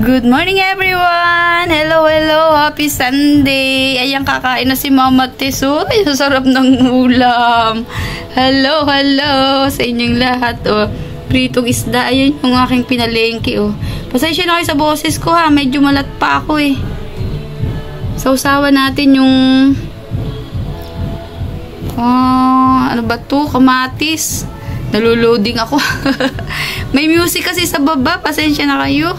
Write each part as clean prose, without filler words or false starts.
Good morning everyone! Hello, hello! Happy Sunday! Ayan, kakain na si Mama Tess. Ay, sarap ng ulam. Hello, hello sa inyong lahat. Oh, pritong isda. Ayun yung aking pinalengke. Oh. Pasensya na kayo sa boses ko ha. Medyo malat pa ako eh. Sausawan natin yung ano ba to? Kamatis. Naluloding ako. May music kasi sa baba. Pasensya na kayo.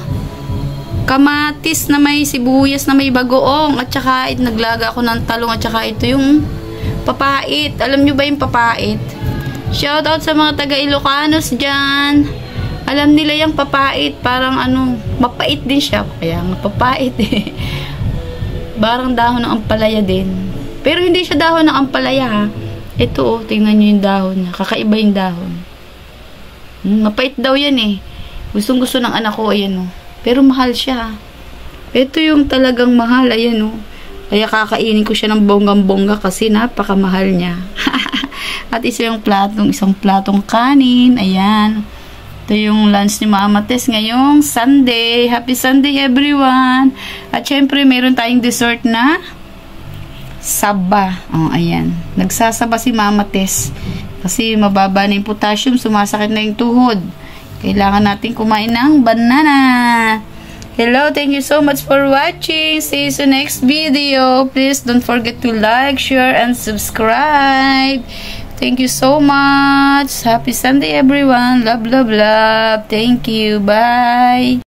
Kamatis na may sibuyas na may bagoong at saka naglaga ako ng talong at saka ito yung papait. Alam nyo ba yung papait? Shout out sa mga taga Ilocanos dyan. Alam nila yung papait. Parang ano, mapait din siya. Kaya nga papait eh. Parang dahon ng ampalaya din. Pero hindi siya dahon ng ampalaya ha. Ito oh, tingnan nyo yung dahon niya. Kakaiba yung dahon. Mapait daw yan eh. Gustong gusto ng anak ko, ayan oh. Pero mahal siya. Ito yung talagang mahal. Ayan o. Kaya kakainin ko siya ng bonggang-bongga kasi napakamahal niya. At isang platong kanin. Ayan. Ito yung lunch ni Mama Tess ngayong Sunday. Happy Sunday everyone. At syempre meron tayong dessert na saba. Oh, ayan. Nagsasaba si Mama Tess. Kasi mababa na yung potassium. Sumasakit na yung tuhod. Kailangan natin kumain ng banana. Hello, thank you so much for watching. See you sa next video. Please don't forget to like, share, and subscribe. Thank you so much. Happy Sunday, everyone. Love, love, love. Thank you. Bye.